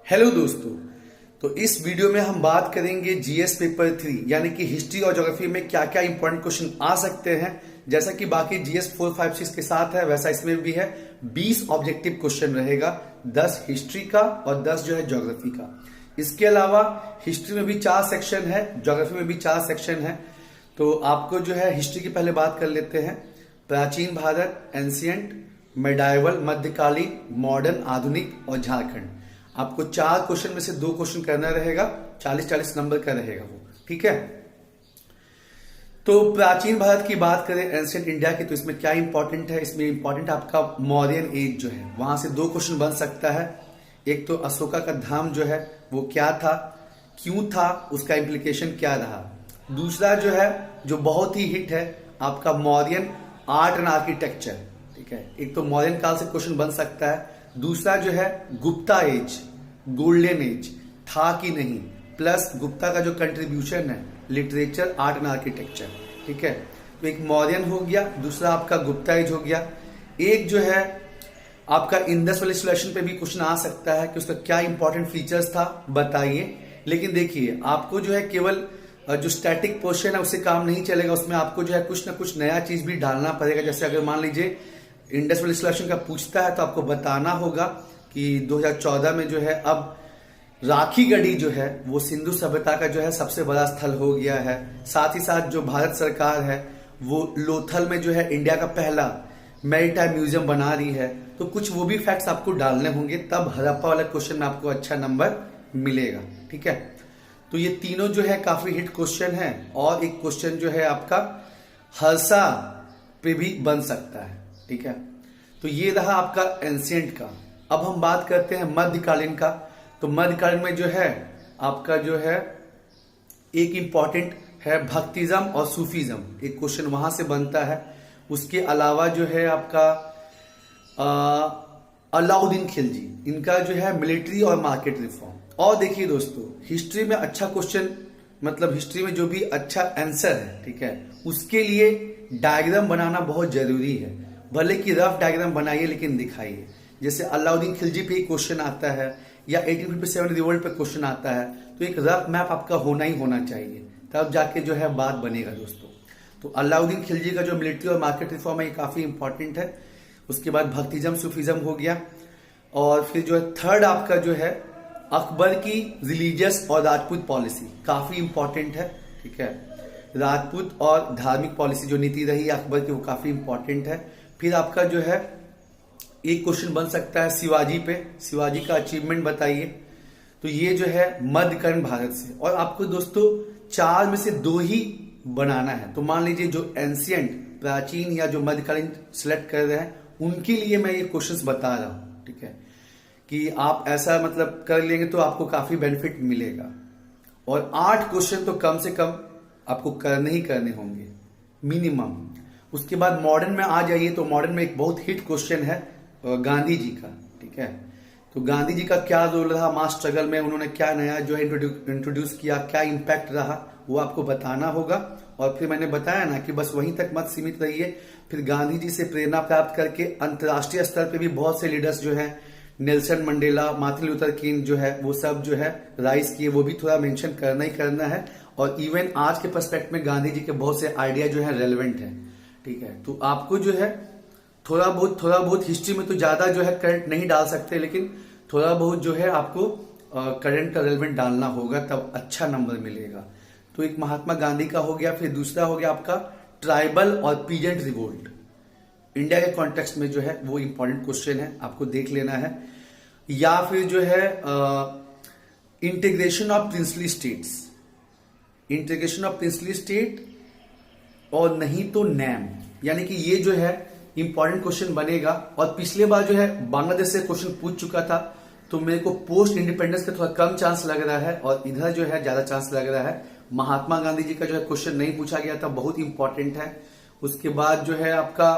Hello दोस्तों। तो इस वीडियो में हम बात करेंगे जीएस पेपर 3 यानी कि हिस्ट्री और ज्योग्राफी में क्या क्या इंपॉर्टेंट क्वेश्चन आ सकते हैं। जैसा कि बाकी जीएस 4, 5, 6 के साथ है वैसा इसमें भी है। 20 ऑब्जेक्टिव क्वेश्चन रहेगा, 10 हिस्ट्री का और 10 जो है ज्योग्राफी का। इसके अलावा हिस्ट्री में भी 4 सेक्शन है, ज्योग्राफी में भी 4 सेक्शन है। तो आपको जो है हिस्ट्री की पहले बात कर लेते हैं। प्राचीन भारत, एंशियंट, मेडाइवल मध्यकालीन, मॉडर्न आधुनिक और झारखंड। आपको 4 क्वेश्चन में से 2 क्वेश्चन करना रहेगा, 40-40 नंबर का रहेगा वो, ठीक है। तो प्राचीन भारत की बात करें, एंशियंट इंडिया की, तो इसमें क्या इंपॉर्टेंट है? इसमें इंपॉर्टेंट आपका मौर्यन एज जो है, वहां से 2 क्वेश्चन बन सकता है। एक तो अशोका का धाम जो है वो क्या था, क्यों था, उसका इम्प्लीकेशन क्या रहा। दूसरा जो है जो बहुत ही हिट है आपका मौर्यन आर्ट एंड आर्किटेक्चर, ठीक है। एक तो मौर्यन काल से क्वेश्चन बन सकता है। दूसरा जो है गुप्ता एज, गोल्डन एज था कि नहीं, प्लस गुप्ता का जो कंट्रीब्यूशन है लिटरेचर, आर्ट एंड आर्किटेक्चर, ठीक है। तो एक मौर्यन हो गया, दूसरा आपका गुप्ता एज हो गया। एक जो है आपका इंडस वैली सिविलाइजेशन पे भी क्वेश्चन आ सकता है कि उसका क्या इंपॉर्टेंट फीचर्स था बताइए। लेकिन देखिए आपको जो है केवल जो स्टैटिक पोर्शन है उससे काम नहीं चलेगा, उसमें आपको जो है कुछ ना कुछ नया चीज भी डालना पड़ेगा। जैसे अगर मान लीजिए इंडस वैली सिविलाइजेशन का पूछता है तो आपको बताना होगा कि 2014 में जो है अब राखी गढ़ी जो है वो सिंधु सभ्यता का जो है सबसे बड़ा स्थल हो गया है। साथ ही साथ जो भारत सरकार है वो लोथल में जो है इंडिया का पहला मैरीटाइम म्यूजियम बना रही है। तो कुछ वो भी फैक्ट्स आपको डालने होंगे, तब हड़प्पा वाला क्वेश्चन में आपको अच्छा नंबर मिलेगा, ठीक है। तो ये तीनों जो है काफी हिट क्वेश्चन है। और एक क्वेश्चन जो है आपका हर्षा पे भी बन सकता है, ठीक है। तो ये रहा आपका एंशियंट का। अब हम बात करते हैं मध्यकालीन का। तो मध्यकालीन में जो है आपका जो है एक इंपॉर्टेंट है भक्तिज्म और सूफीज्म, एक क्वेश्चन वहां से बनता है। उसके अलावा जो है आपका अलाउद्दीन खिलजी, इनका जो है मिलिट्री और मार्केट रिफॉर्म। और देखिए दोस्तों, हिस्ट्री में अच्छा क्वेश्चन, मतलब हिस्ट्री में जो भी अच्छा आंसर है, ठीक है, उसके लिए डायग्राम बनाना बहुत जरूरी है। भले कि रफ डायग्राम बनाइए लेकिन दिखाइए। जैसे अलाउद्दीन खिलजी पे क्वेश्चन आता है या 1857 रिवोल्ट पे क्वेश्चन आता है, तो एक रफ मैप आपका होना ही होना चाहिए, तब जाके जो है बात बनेगा दोस्तों। तो अलाउद्दीन खिलजी का जो मिलिट्री और मार्केट रिफॉर्म है ये काफी इंपॉर्टेंट है। उसके बाद भक्तिज्म सूफीज्म हो गया। और फिर जो है थर्ड आपका जो है अकबर की रिलीजियस और राजपूत पॉलिसी, काफी इंपॉर्टेंट है, ठीक है। राजपूत और धार्मिक पॉलिसी जो नीति रही अकबर की वो काफी इंपॉर्टेंट है। फिर आपका जो है एक क्वेश्चन बन सकता है शिवाजी पे, शिवाजी का अचीवमेंट बताइए। तो ये जो है मध्यकालीन भारत से। और आपको दोस्तों 4 में से 2 ही बनाना है। तो मान लीजिए जो एंशियंट, प्राचीन या जो मध्यकालीन सिलेक्ट कर रहे हैं उनके लिए मैं ये क्वेश्चंस बता रहा हूं, ठीक है, कि आप ऐसा मतलब कर लेंगे तो आपको काफी बेनिफिट मिलेगा। और 8 क्वेश्चन तो कम से कम आपको करने ही करने होंगे मिनिमम। उसके बाद मॉडर्न में आ जाइए। तो मॉडर्न में एक बहुत हिट क्वेश्चन है गांधी जी का, ठीक है। तो गांधी जी का क्या रोल रहा मास स्ट्रगल में, उन्होंने क्या नया जो है इंट्रोड्यूस किया, क्या इंपैक्ट रहा, वो आपको बताना होगा। और फिर मैंने बताया ना कि बस वहीं तक मत सीमित रहिए। फिर गांधी जी से प्रेरणा प्राप्त करके अंतर्राष्ट्रीय स्तर पे भी बहुत से लीडर्स जो है, Nelson Mandela, Martin Luther king जो है, वो सब जो है राइज किए, वो भी थोड़ा मेंशन करना ही करना है। और इवन आज के पर्सपेक्ट में गांधी जी के बहुत से आइडिया जो है रेलेवेंट है, ठीक है। तो आपको जो है थोड़ा बहुत हिस्ट्री में तो ज्यादा जो है करंट नहीं डाल सकते, लेकिन थोड़ा बहुत जो है आपको करंट का रेलेवेंट डालना होगा, तब अच्छा नंबर मिलेगा। तो एक महात्मा गांधी का हो गया। फिर दूसरा हो गया आपका ट्राइबल और पीजेंट रिवोल्ट, इंडिया के कॉन्टेक्स्ट में जो है वो इंपॉर्टेंट क्वेश्चन है, आपको देख लेना है। या फिर जो है integration of princely states, integration of princely state, और नहीं तो नैम, यानी कि ये जो है इंपॉर्टेंट क्वेश्चन बनेगा। और पिछले बार जो है बांग्लादेश से क्वेश्चन पूछ चुका था, तो मेरे को पोस्ट इंडिपेंडेंस का थोड़ा कम चांस लग रहा है और इधर जो है ज्यादा चांस लग रहा है। महात्मा गांधी जी का जो है क्वेश्चन नहीं पूछा गया था, बहुत इंपॉर्टेंट है। उसके बाद जो है आपका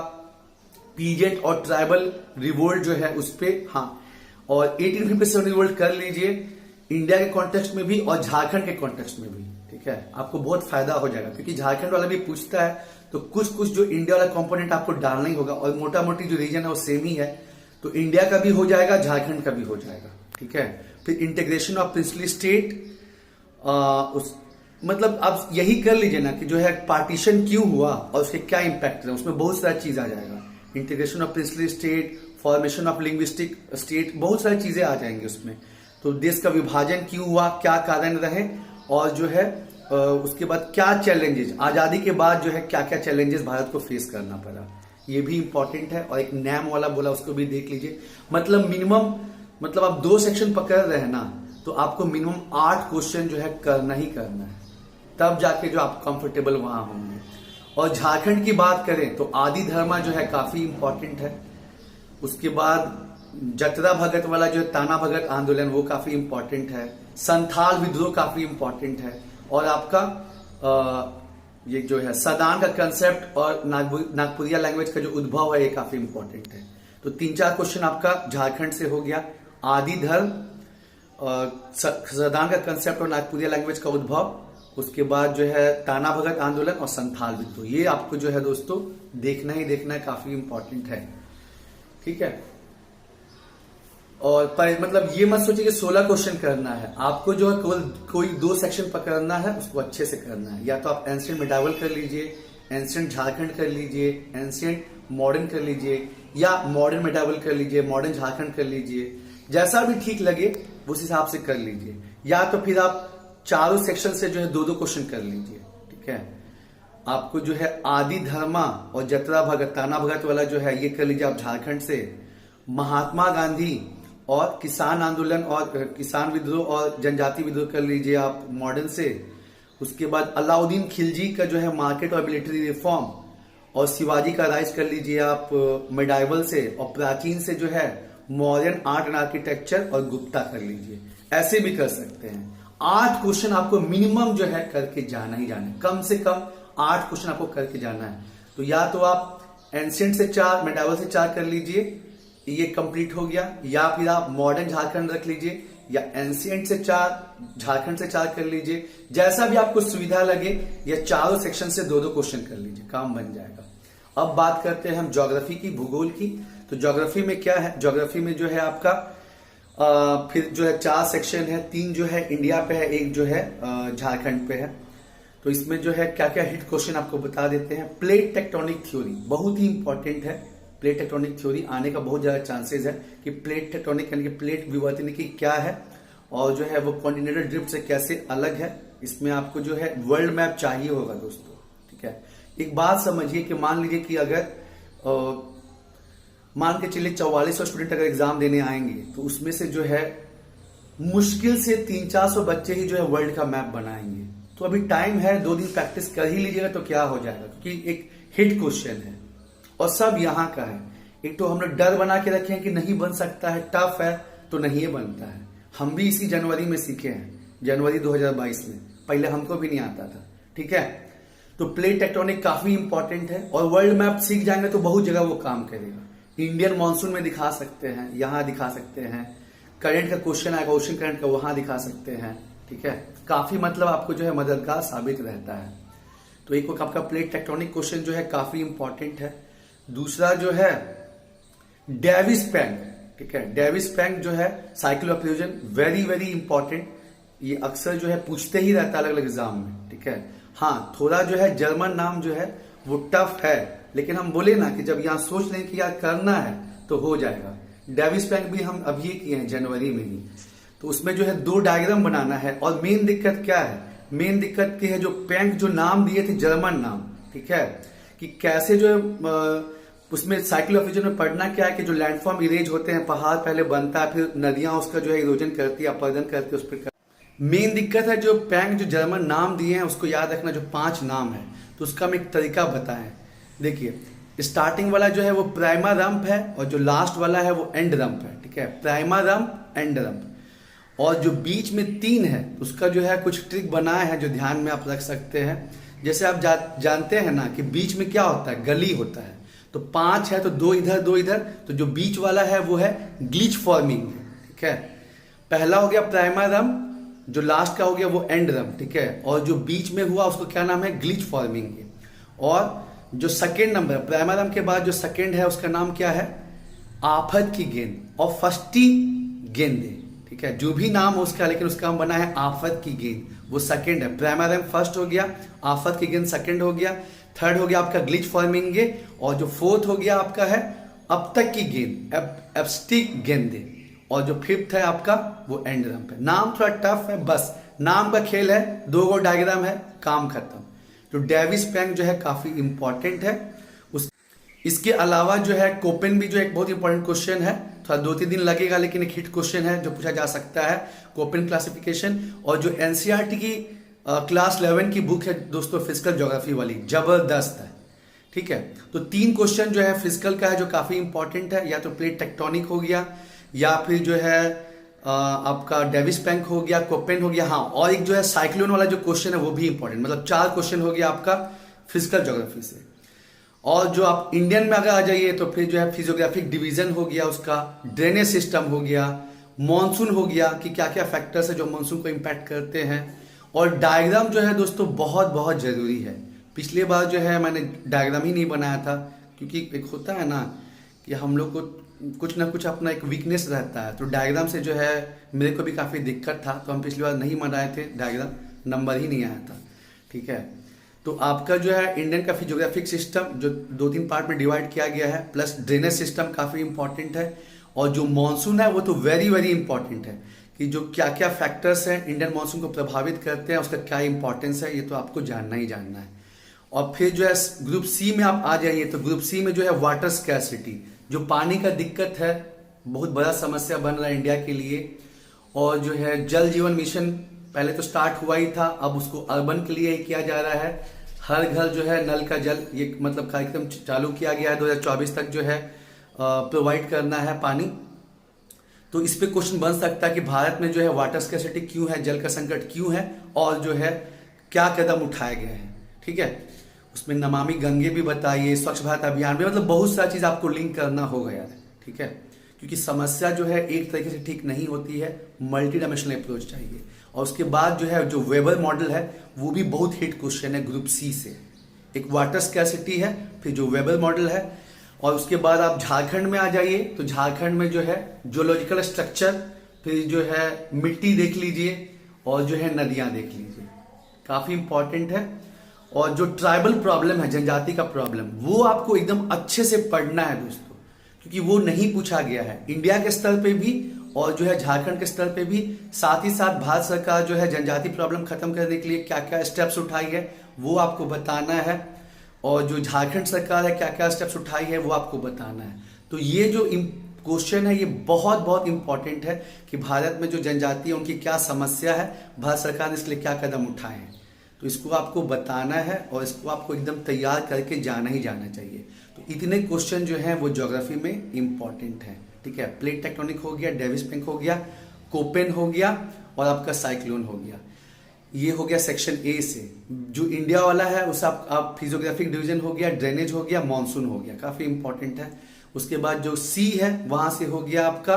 पीजेंट और ट्राइबल रिवोल्ट जो है उस पे, हाँ, और 1857 रिवोल्ट कर लीजिए, इंडिया के कॉन्टेक्स्ट में भी और झारखंड के कॉन्टेक्स्ट में भी, ठीक है। आपको बहुत फायदा हो जाएगा क्योंकि झारखंड वाला भी पूछता है, तो कुछ जो इंडिया वाला कंपोनेंट आपको डालना ही होगा। और मोटा मोटी जो रीजन है वो सेम ही है, तो इंडिया का भी हो जाएगा, झारखंड का भी हो जाएगा, ठीक है। ठीक है। फिर इंटीग्रेशन ऑफ प्रिंसली स्टेट, उस मतलब आप यही कर लीजिए ना कि जो है पार्टीशन क्यों हुआ और उसके क्या इंपैक्ट है, उसमें बहुत सारी चीज आ जाएगा। Integration of princely state, formation of linguistic state, बहुत सारी चीजें आ जाएंगी उसमें। तो देश का विभाजन क्यों हुआ, क्या कारण रहे, और जो है उसके बाद क्या चैलेंजेस, आजादी के बाद जो है क्या क्या चैलेंजेस भारत को फेस करना पड़ा, ये भी इंपॉर्टेंट है। और एक नैम वाला बोला, उसको भी देख लीजिए। मतलब मिनिमम, मतलब आप 2 सेक्शन पकड़ रहे हैं ना, तो आपको मिनिमम 8 क्वेश्चन जो है करना ही करना है, तब जाके जो आप कंफर्टेबल वहां होंगे। और झारखंड की बात करें तो आदि धर्मा जो है काफी इंपॉर्टेंट है। उसके बाद जतरा भगत वाला जो है ताना भगत आंदोलन, वो काफी इंपॉर्टेंट है। संथाल विद्रोह काफी इंपॉर्टेंट है। और आपका ये जो है सदान का कंसेप्ट और नागपुरिया लैंग्वेज का जो उद्भव है, ये काफी इंपॉर्टेंट है। तो 3-4 क्वेश्चन आपका झारखंड से हो गया। आदि धर्म, सदान का कंसेप्ट और नागपुरिया लैंग्वेज का उद्भव, उसके बाद जो है ताना भगत आंदोलन और संथाल विद्रोह, ये आपको जो है दोस्तों देखना ही देखना है, काफी इंपॉर्टेंट है। ठीक है। और मतलब ये मत सोचिए कि 16 क्वेश्चन करना है, आपको जो है केवल कोई 2 सेक्शन पकड़ना है, उसको अच्छे से करना है। या तो आप एंशिएंट मेडावल कर लीजिए, एंशिएंट झारखंड कर लीजिए, एंशिएंट मॉडर्न कर लीजिए, या मॉडर्न मेडावल कर लीजिए, मॉडर्न झारखंड कर लीजिए, जैसा भी ठीक लगे उस हिसाब से कर लीजिए। या तो फिर आप चारों सेक्शन से जो है 2-2 क्वेश्चन कर लीजिए। ठीक है। आपको जो है आदि धर्मा और जतरा भगत, ताना भगत वाला जो है, ये कर लीजिए आप झारखंड से। महात्मा गांधी और किसान आंदोलन और किसान विद्रोह और जनजाति विद्रोह कर लीजिए आप मॉडर्न से। उसके बाद अलाउद्दीन खिलजी का जो है मार्केट और मिलिट्री रिफॉर्म और शिवाजी का राइज कर लीजिए आप मेडाइवल से। और प्राचीन से जो है मॉडर्न आर्ट एंड आर्किटेक्चर और गुप्ता कर लीजिए। ऐसे भी कर सकते हैं। 8 क्वेश्चन आपको मिनिमम जो है करके जाना ही जाना है, कम से कम 8 क्वेश्चन आपको करके जाना है। तो या तो आप एंशिएंट से 4, मेडावल से 4 कर लीजिए, ये कंप्लीट हो गया। या फिर आप मॉडर्न झारखंड रख लीजिए, या एंशिएंट से 4, झारखंड से 4 कर लीजिए, जैसा भी आपको सुविधा लगे। या चारों सेक्शन से 2-2 क्वेश्चन कर लीजिए, काम बन जाएगा। अब बात करते हैं हम ज्योग्राफी की, भूगोल की। तो ज्योग्राफी में क्या है, ज्योग्राफी में जो है आपका फिर जो है 4 सेक्शन है, 3 जो है इंडिया पे है, 1 जो है झारखंड पे है। तो इसमें जो है क्या क्या हिट क्वेश्चन आपको बता देते हैं। प्लेट टेक्टोनिक थ्योरी बहुत ही इंपॉर्टेंट है। प्लेट टेक्टोनिक थ्योरी आने का बहुत ज्यादा चांसेस है कि प्लेट टेक्टोनिक यानी कि प्लेट विवर्तनिकी क्या है, और जो है वो कॉन्टिनेंटल ड्रिफ्ट से कैसे अलग है। इसमें आपको जो है वर्ल्ड मैप चाहिए होगा दोस्तों। ठीक है। एक बात समझिए कि मान लीजिए कि अगर मान के चलिए 4400 स्टूडेंट अगर एग्जाम देने आएंगे, तो उसमें से जो है मुश्किल से 300-400 बच्चे ही जो है वर्ल्ड का मैप बनाएंगे। तो अभी टाइम है, 2 दिन प्रैक्टिस कर ही लीजिएगा तो क्या हो जाएगा, क्योंकि एक हिट क्वेश्चन है और सब यहाँ का है। एक तो हमने डर बना के रखे हैं कि नहीं बन सकता है, टफ है, तो नहीं बनता है। हम भी इसी जनवरी में सीखे हैं, जनवरी 2022 में, पहले हमको भी नहीं आता था। ठीक है। तो प्लेट टेक्टोनिक काफी इंपॉर्टेंट है, और वर्ल्ड मैप सीख जाएंगे तो बहुत जगह वो काम करेगा। इंडियन मॉनसून में दिखा सकते हैं, यहां दिखा सकते हैं। करंट का क्वेश्चन आएगा, ओशन करंट का, वहां दिखा सकते हैं। ठीक है। काफी मतलब आपको जो है मददगार साबित रहता है। तो एक आपका प्लेट टेक्टोनिक क्वेश्चन जो है काफी इंपॉर्टेंट है। दूसरा जो है डेविस पैंग। ठीक है। डेविस पैंग जो है cycle of fusion, very very important. ये अक्सर जो है पूछते ही रहता है अलग अलग एग्जाम में। ठीक है। हाँ, थोड़ा जो है जर्मन नाम जो है वो टफ है, लेकिन हम बोले ना कि जब यहां सोच लें कि यार करना है तो हो जाएगा। डेविस पैंग भी हम अभी किए हैं जनवरी में ही। तो उसमें जो है 2 डायग्राम बनाना है। और मेन दिक्कत क्या है, मेन दिक्कत की है जो पैंग जो नाम दिए थे जर्मन नाम। ठीक है। कि कैसे जो है उसमें साइकिल ऑफ फ्यूजन में पढ़ना क्या है कि जो लैंडफॉर्म इरेज होते हैं, पहाड़ पहले बनता है, फिर नदियां उसका जो है इरोजन करती है, अपरदन करती है उस पर। मेन दिक्कत है जो पैंग जो जर्मन नाम दिए हैं उसको याद रखना, जो 5 नाम है। तो उसका हम एक तरीका बताएं। देखिए, स्टार्टिंग वाला जो है वो प्राइमा रंप है, और जो लास्ट वाला है वो एंड रंप है। ठीक है। Prima rump, and rump. और जो बीच में 3 है उसका जो है कुछ ट्रिक बनाए हैं जो ध्यान में आप रख सकते हैं। जैसे आप जानते हैं ना कि बीच में क्या होता है, गली होता है। तो 5 है तो 2 इधर 2 इधर, तो जो बीच वाला है वो है ग्लिच फॉर्मिंग। ठीक है। पहला हो गया प्राइमा रंप, जो लास्ट का हो गया वो एंड रंप। ठीक है। और जो बीच में हुआ उसको क्या नाम है, ग्लिच फॉर्मिंग। और जो सेकेंड नंबर प्राइमा रंप के बाद जो सेकेंड है उसका नाम क्या है, आफत की गेंद और फर्स्टी गेंदे। ठीक है, जो भी नाम हो उसका, लेकिन उसका नाम बना है आफत की गेंद, वो सेकंड है। प्राइमरम फर्स्ट हो गया, आफत की गेंद सेकंड हो गया, थर्ड हो गया आपका ग्लिच फॉर्मिंग, और जो फोर्थ हो गया आपका है अब तक की गेंद, एब्स्टिक गेंदे, और जो फिफ्थ है आपका वो एंड रैम्प है। नाम थोड़ा टफ है, बस नाम का खेल है, 2 गो डायग्राम है, काम खत्म। तो डेविस पैंक जो है काफी इंपॉर्टेंट है। इसके अलावा जो है कोपेन भी जो एक बहुत इंपॉर्टेंट क्वेश्चन है, थोड़ा 2-3 दिन लगेगा, लेकिन एक हिट क्वेश्चन है जो पूछा जा सकता है, कोपेन क्लासिफिकेशन। और जो एनसीईआरटी की क्लास 11 की बुक है दोस्तों, फिजिकल ज्योग्राफी वाली, जबरदस्त है। ठीक है, तो 3 क्वेश्चन जो है फिजिकल का है जो काफी इंपॉर्टेंट है, या तो प्लेट टेक्टोनिक हो गया, या फिर जो है आपका डेविस पैंक हो गया, कोपेन हो गया, हाँ, और एक जो है साइक्लोन वाला जो क्वेश्चन है वो भी इंपॉर्टेंट, मतलब 4 क्वेश्चन हो गया आपका फिजिकल ज्योग्राफी से। और जो आप इंडियन में अगर आ जाइए तो फिर जो है फिजियोग्राफिक डिवीजन हो गया, उसका ड्रेनेज सिस्टम हो गया, मॉनसून हो गया कि क्या क्या फैक्टर्स है जो मॉनसून को इम्पैक्ट करते हैं, और डायग्राम जो है दोस्तों बहुत बहुत जरूरी है। पिछली बार जो है मैंने डायग्राम ही नहीं बनाया था, क्योंकि एक होता है ना कि हम लोग को कुछ ना कुछ अपना एक वीकनेस रहता है, तो डायग्राम से जो है मेरे को भी काफी दिक्कत था, तो हम पिछली बार नहीं बनाए थे डायग्राम, नंबर ही नहीं आया था। ठीक है, तो आपका जो है इंडियन का फिजियोग्राफिक सिस्टम जो 2-3 पार्ट में डिवाइड किया गया है, प्लस ड्रेनेज सिस्टम काफी इंपॉर्टेंट है, और जो मॉनसून है वो तो वेरी वेरी इंपॉर्टेंट है कि जो क्या क्या फैक्टर्स हैं इंडियन मॉनसून को प्रभावित करते हैं, उसका क्या इंपॉर्टेंस है, ये तो आपको जानना ही जानना है। और फिर जो है ग्रुप सी में आप आ जाइए, तो ग्रुप सी में जो है वाटर स्कैरसिटी, जो पानी का दिक्कत है, बहुत बड़ा समस्या बन रहा है इंडिया के लिए। और जो है जल जीवन मिशन पहले तो स्टार्ट हुआ ही था, अब उसको अर्बन के लिए ही किया जा रहा है, हर घर जो है नल का जल, ये मतलब कार्यक्रम चालू किया गया है 2024 तक जो है प्रोवाइड करना है पानी। तो इस पे क्वेश्चन बन सकता है कि भारत में जो है वाटर स्कैरसिटी क्यों है, जल का संकट क्यों है, और जो है क्या कदम उठाए गए हैं। ठीक है, उसमें नमामि गंगे भी बताइए, स्वच्छ भारत अभियान भी, मतलब बहुत सारी चीज आपको लिंक करना होगा यार। ठीक है, क्योंकि समस्या जो है एक तरीके से ठीक नहीं होती है, मल्टी डायमेंशनल अप्रोच चाहिए। और उसके बाद जो है जो वेबर मॉडल है वो भी बहुत हिट क्वेश्चन है ग्रुप सी से, एक वाटर स्कैरसिटी है, फिर जो वेबर मॉडल है, और उसके बाद आप झारखंड में आ जाइए, तो झारखंड में जो है जियोलॉजिकल स्ट्रक्चर, फिर जो है मिट्टी देख लीजिए, और जो है नदियां देख लीजिए, काफी इंपॉर्टेंट है। और जो ट्राइबल प्रॉब्लम है, जनजाति का प्रॉब्लम, वो आपको एकदम अच्छे से पढ़ना है दोस्तों, क्योंकि वो नहीं पूछा गया है इंडिया के स्तर पे भी, और जो है झारखंड के स्तर पे भी। साथ ही साथ भारत सरकार जो है जनजाति प्रॉब्लम खत्म करने के लिए क्या क्या स्टेप्स उठाई है वो आपको बताना है, और जो झारखंड सरकार है क्या क्या स्टेप्स उठाई है वो आपको बताना है। तो ये जो क्वेश्चन है ये बहुत बहुत इंपॉर्टेंट है कि भारत में जो जनजाति है उनकी क्या समस्या है, भारत सरकार ने इसके लिए क्या कदम उठाए हैं, तो इसको आपको बताना है, और इसको आपको एकदम तैयार करके जाना ही जाना चाहिए। तो इतने क्वेश्चन जो हैं वो ज्योग्राफी में इंपॉर्टेंट है। ठीक है, प्लेट टेक्टोनिक हो गया, डेविस पैंक हो गया, कोपेन हो गया, और आपका साइक्लोन हो गया। ये हो गया सेक्शन ए से। जो इंडिया वाला है उस आप फिजियोग्राफिक डिवीजन हो गया, ड्रेनेज हो गया, मॉनसून हो गया, काफी इंपॉर्टेंट है। उसके बाद जो सी है वहां से हो गया आपका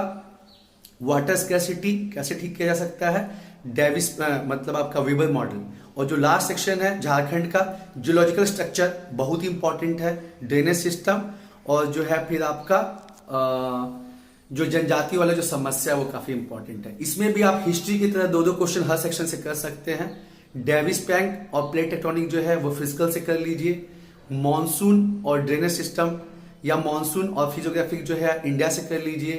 वाटर स्कैरसिटी, कैसे ठीक किया जा सकता है, डेविस मतलब आपका वेबर मॉडल। और जो लास्ट सेक्शन है झारखंड का, जियोलॉजिकल स्ट्रक्चर बहुत ही इंपॉर्टेंट है, ड्रेनेज सिस्टम, और जो है फिर आपका जो जनजाति वाला जो समस्या है वो काफी इंपॉर्टेंट है। इसमें भी आप हिस्ट्री की तरह 2-2 क्वेश्चन हर सेक्शन से कर सकते हैं। डेविस पैंक और प्लेट टेक्टोनिक जो है वो फिजिकल से कर लीजिए, मॉनसून और ड्रेनेज सिस्टम या मॉनसून और फिजियोग्राफिक जो है इंडिया से कर लीजिए,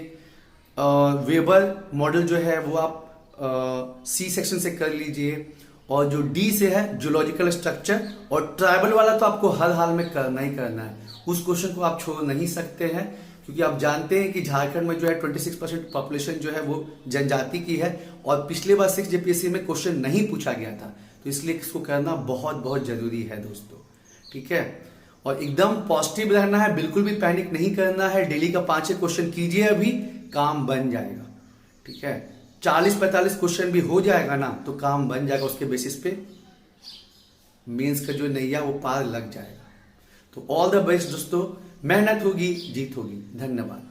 वेबर मॉडल जो है वो आप सी सेक्शन से कर लीजिए, और जो डी से है जियोलॉजिकल स्ट्रक्चर, और ट्राइबल वाला तो आपको हर हाल में करना ही करना है, उस क्वेश्चन को आप छोड़ नहीं सकते हैं, क्योंकि आप जानते हैं कि झारखंड में जो है 26% पॉपुलेशन जो है वो जनजाति की है, और पिछले बार 6 जेपीएससी में क्वेश्चन नहीं पूछा गया था, तो इसलिए इसको करना बहुत बहुत जरूरी है दोस्तों। ठीक है, और एकदम पॉजिटिव रहना है, बिल्कुल भी पैनिक नहीं करना है, डेली का 5 क्वेश्चन कीजिए, अभी काम बन जाएगा। ठीक है, 40-45 क्वेश्चन भी हो जाएगा ना तो काम बन जाएगा, उसके बेसिस पे मेंस का जो नैया वो पार लग जाएगा। तो ऑल द बेस्ट दोस्तों, मेहनत होगी जीत होगी। धन्यवाद।